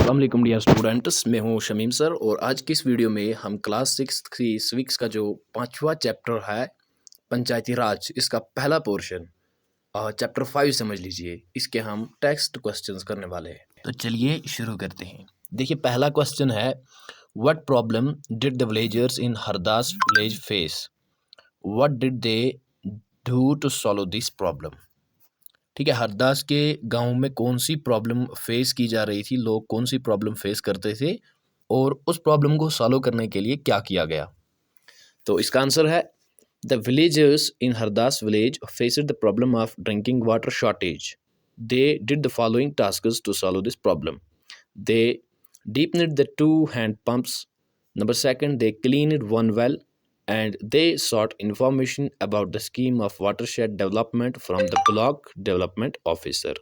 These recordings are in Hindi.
अस्सलाम वालेकुम डियर स्टूडेंट्स, मैं हूं शमीम सर और आज की इस वीडियो में हम क्लास 6 की सिविक्स का जो 5वां चैप्टर है पंचायती राज, इसका पहला पोर्शन चैप्टर 5 समझ लीजिए। इसके हम टेक्स्ट क्वेश्चंस करने वाले हैं। तो चलिए शुरू करते हैं। देखिए पहला क्वेश्चन है, what problem did the villagers in Hardas village face, what did they do to solve this problem. ठीक है, हरदास के गांव में कौन सी प्रॉब्लम फेस की जा रही थी, लोग कौन सी प्रॉब्लम फेस करते थे और उस प्रॉब्लम को सॉल्व करने के लिए क्या किया गया। तो इसका आंसर है, the villagers in Hardas village faced the problem of drinking water shortage. They did the following tasks to solve this problem. They deepened the two hand pumps. Number second, they cleaned one well and they sought information about the scheme of watershed development from the block development officer.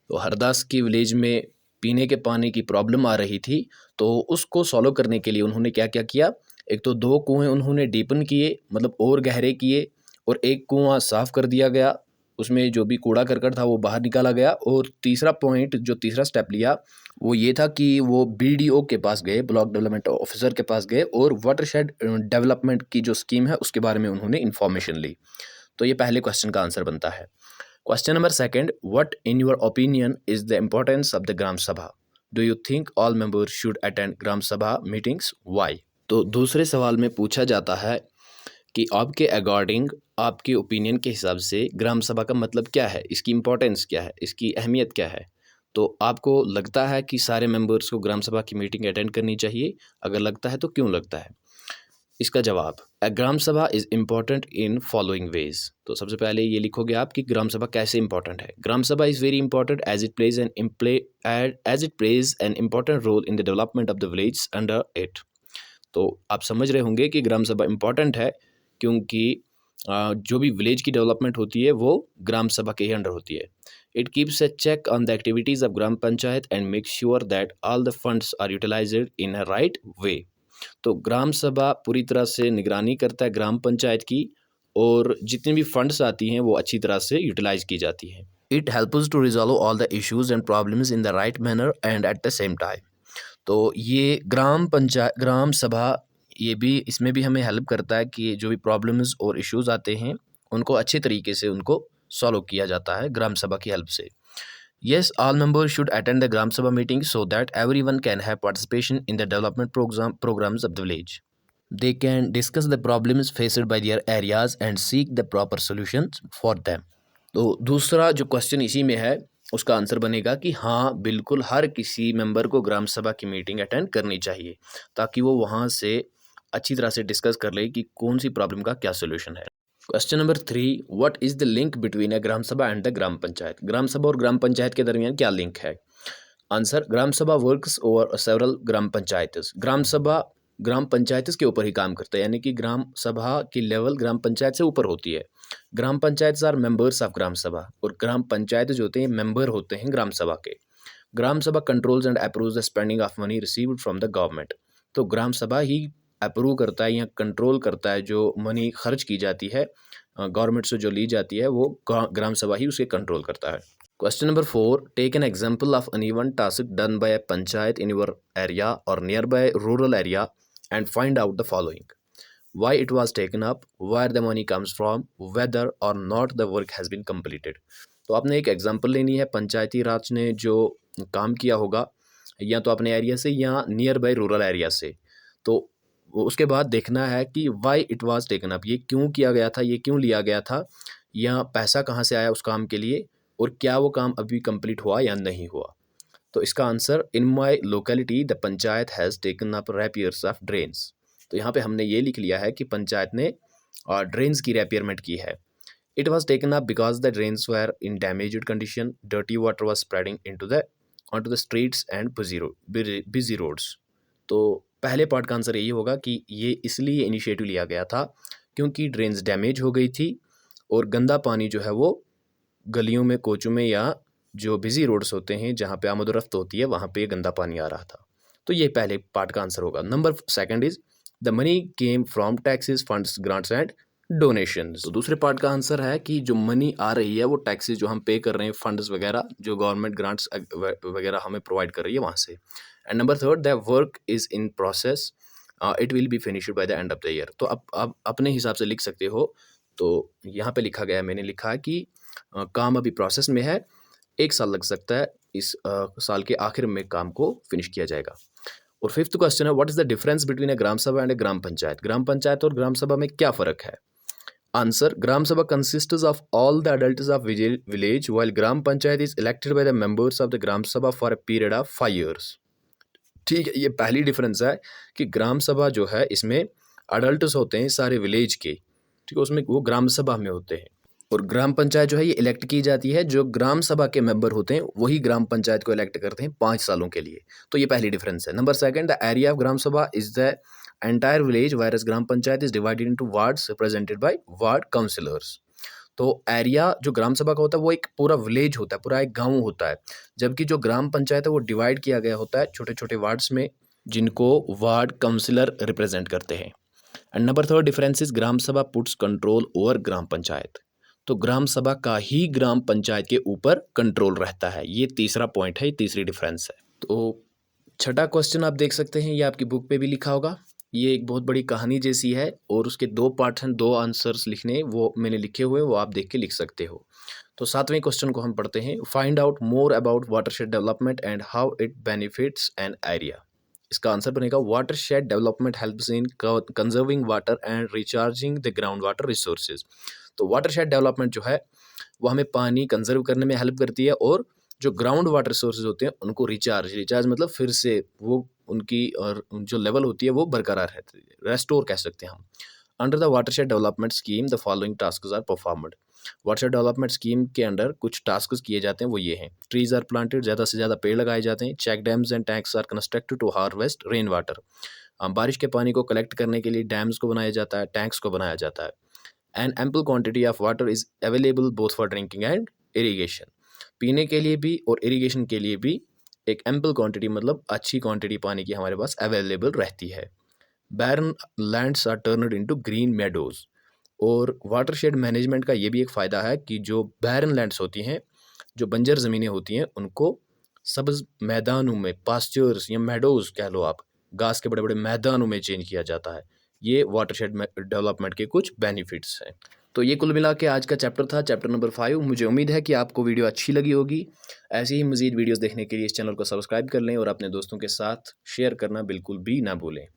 तो हरदास की विलेज में पीने के पानी की प्रॉब्लम आ रही थी, तो उसको सॉल्व करने के लिए उन्होंने क्या क्या किया। एक तो 2 कुएं उन्होंने डीपन किए, मतलब और गहरे किए, और एक कुआं साफ़ कर दिया गया, उसमें जो भी कूड़ा करकट था वो बाहर निकाला गया। और तीसरा पॉइंट, जो तीसरा स्टेप लिया, वो ये था कि वो बीडीओ के पास गए, ब्लॉक डेवलपमेंट ऑफिसर के पास गए, और वाटरशेड डेवलपमेंट की जो स्कीम है उसके बारे में उन्होंने इन्फॉर्मेशन ली। तो ये पहले क्वेश्चन का आंसर बनता है। Question number second, what in your opinion is the importance of the Gram Sabha? Do you think all members should attend Gram Sabha meetings? Why? तो दूसरे सवाल में पूछा जाता है कि आपके अकॉर्डिंग, आपके ओपिनियन के हिसाब से ग्राम सभा का मतलब क्या है, इसकी इम्पोर्टेंस क्या है, इसकी अहमियत क्या है। तो आपको लगता है कि सारे मेंबर्स को ग्राम सभा की मीटिंग अटेंड करनी चाहिए? अगर लगता है तो क्यों लगता है? इसका जवाब, अ Gram sabha is important in following veg. तो सबसे पहले ये लिखोगे आप कि ग्राम सभा कैसे इंपॉर्टेंट है। Gram sabha is very important as it plays an important role in the development of the village under it. तो आप समझ रहे होंगे कि ग्राम सभा इंपॉर्टेंट है क्योंकि जो भी विलेज की डेवलपमेंट होती है वो ग्राम सभा के ही अंडर होती है। It keeps a check on the activities of gram panchayat and make sure that all the funds are utilised in a right way. तो ग्राम सभा पूरी तरह से निगरानी करता है ग्राम पंचायत की, और जितनी भी फंड्स आती हैं वो अच्छी तरह से यूटिलाइज की जाती हैं। It helps to resolve all the issues and problems in the right manner and at the same time. तो ये ग्राम सभा, ये भी, इसमें भी हमें हेल्प करता है कि जो भी प्रॉब्लम्स और इश्यूज आते हैं उनको अच्छे तरीके से उनको सॉल्व किया जाता है ग्राम सभा की हेल्प से। Yes, all members should attend the Gram Sabha meeting so that everyone can have participation in the development programs of the village. They can discuss the problems faced by their areas and seek the proper solutions for them. तो दूसरा जो क्वेश्चन इसी में है उसका आंसर बनेगा कि हाँ, बिल्कुल हर किसी मेंबर को ग्राम सभा की मीटिंग अटेंड करनी चाहिए ताकि वो वहाँ से अच्छी तरह से डिस्कस कर ले कि कौन सी प्रॉब्लम का क्या सोल्यूशन है। Question number 3, what is the link between a Gram Sabha and the Gram Panchayat. Gram Sabha और ग्राम पंचायत के दरमियान क्या लिंक है। आंसर, ग्राम सभा वर्क्स ओवर सेवरल ग्राम पंचायत। ग्राम सभा ग्राम पंचायत के ऊपर ही काम करता है, यानी कि ग्राम सभा की लेवल ग्राम पंचायत से ऊपर होती है। ग्राम panchayat are members of Gram Sabha, और ग्राम पंचायत जो होते हैं मेंबर होते हैं ग्राम सभा के। ग्राम सभा controls and approves the spending of money received from the government. तो ग्राम सभा ही अप्रूव करता है या कंट्रोल करता है जो मनी खर्च की जाती है, गवर्नमेंट से जो ली जाती है, वो ग्राम सभा ही उसे कंट्रोल करता है। Question number 4, take an example of uneven task done by a panchayat in your area और nearby rural area and find out the following. Why it was taken up, where the money comes from, whether or not the work has been completed। तो आपने एक एग्जांपल लेनी है पंचायती राज ने जो काम किया होगा, या तो अपने एरिया से या नियर बाय रूरल एरिया से। तो उसके बाद देखना है कि why it was taken up, ये क्यों किया गया था, ये क्यों लिया गया था, या पैसा कहाँ से आया उस काम के लिए, और क्या वो काम अभी कंप्लीट हुआ या नहीं हुआ। तो इसका answer, in my locality the panchayat has taken up repairs of drains. तो यहाँ पे हमने ये लिख लिया है कि पंचायत ने ड्रेन्स की रिपेयरमेंट की है। It was taken up because the drains were in damaged condition, dirty water was spreading onto the streets and busy roads। तो पहले पार्ट का आंसर यही होगा कि ये इसलिए इनिशिएटिव लिया गया था क्योंकि ड्रेन्स डैमेज हो गई थी और गंदा पानी जो है वो गलियों में, कोचों में, या जो बिजी रोड्स होते हैं जहाँ पे आमदोरफ्त होती है वहाँ पे गंदा पानी आ रहा था। तो ये पहले पार्ट का आंसर होगा। Number 2 is the money came from taxes, funds, grants and donations. तो दूसरे पार्ट का आंसर है कि जो मनी आ रही है वो टैक्सेस जो हम पे कर रहे हैं, फंड्स वगैरह जो गवर्नमेंट ग्रांट्स वगैरह हमें प्रोवाइड कर रही है वहाँ से। And number third, the work is in process, it will be finished by the end of the year. तो अब अपने हिसाब से लिख सकते हो। तो यहाँ पे लिखा गया है, मैंने लिखा है कि काम अभी प्रोसेस में है, 1 साल लग सकता है, इस साल के आखिर में काम को फिनिश किया जाएगा। और फिफ्थ क्वेश्चन है, what is the difference between a Gram Sabha and a Gram Panchayat? Gram Panchayat और ग्राम सभा में क्या फ़र्क है? Answer, Gram Sabha consists of all the adults of village, while Gram Panchayat is elected by the members of the Gram Sabha for a period of 5 years. ठीक है, ये पहली डिफरेंस है कि ग्राम सभा जो है इसमें अडल्ट्स होते हैं सारे विलेज के, ठीक है, उसमें वो ग्राम सभा में होते हैं। और ग्राम पंचायत जो है ये इलेक्ट की जाती है, जो ग्राम सभा के मेंबर होते हैं वही ग्राम पंचायत को इलेक्ट करते हैं 5 सालों के लिए। तो ये पहली डिफरेंस है। Number second, the area of Gram Sabha is the entire village, whereas Gram Panchayat is divided into wards represented by ward councillors. तो एरिया जो ग्राम सभा का होता है वो एक पूरा विलेज होता है, पूरा एक गांव होता है, जबकि जो ग्राम पंचायत है वो डिवाइड किया गया होता है छोटे छोटे वार्ड्स में, जिनको वार्ड काउंसिलर रिप्रेजेंट करते हैं। And number third difference is, Gram Sabha puts control over Gram Panchayat. तो ग्राम सभा का ही ग्राम पंचायत के ऊपर कंट्रोल रहता है। ये तीसरा पॉइंट है, ये तीसरी डिफरेंस है। तो छठा क्वेश्चन आप देख सकते हैं, ये आपकी बुक पे भी लिखा होगा। ये एक बहुत बड़ी कहानी जैसी है और उसके 2 पार्ट हैं, 2 आंसर्स लिखने, वो मैंने लिखे हुए, वो आप देख के लिख सकते हो। तो 7वें क्वेश्चन को हम पढ़ते हैं, find out more about watershed development and how it benefits an area. इसका आंसर बनेगा, watershed development helps in conserving water and recharging the ground water resources. तो वाटरशेड डेवलपमेंट जो है वो हमें पानी कंजर्व करने में हेल्प करती है, और जो ग्राउंड वाटर सोर्सेज होते हैं उनको रिचार्ज मतलब फिर से वो उनकी और जो लेवल होती है वो बरकरार रहती है, रेस्टोर कह सकते हैं हम। Under the watershed development scheme the following tasks are performed. Watershed development scheme के अंडर कुछ टास्क्स किए जाते हैं, वो ये हैं, ट्रीज आर प्लांटेड, ज़्यादा से ज़्यादा पेड़ लगाए जाते हैं, check dams and tanks are constructed to harvest rain water. बारिश के पानी को कलेक्ट करने के लिए डैम्स को बनाया जाता है, टैंक्स को बनाया जाता है। And ample quantity of water is available both for drinking and irrigation. पीने के लिए भी और इरीगेशन के लिए भी एक एम्पल क्वांटिटी मतलब अच्छी क्वांटिटी पानी की हमारे पास अवेलेबल रहती है। Barren lands are turned into green meadows. और वाटरशेड मैनेजमेंट का ये भी एक फ़ायदा है कि जो बैरन लैंड्स होती हैं, जो बंजर ज़मीनें होती हैं, उनको सब्ज़ मैदानों में, पास्चर्स या मेडोज़ कह लो आप, घास के बड़े बड़े मैदानों में चेंज किया जाता है। ये वाटरशेड डेवलपमेंट के कुछ बेनिफिट्स हैं। तो ये कुल मिला के आज का चैप्टर था, चैप्टर नंबर 5। मुझे उम्मीद है कि आपको वीडियो अच्छी लगी होगी। ऐसी ही मज़ीद वीडियोस देखने के लिए इस चैनल को सब्सक्राइब कर लें और अपने दोस्तों के साथ शेयर करना बिल्कुल भी ना भूलें।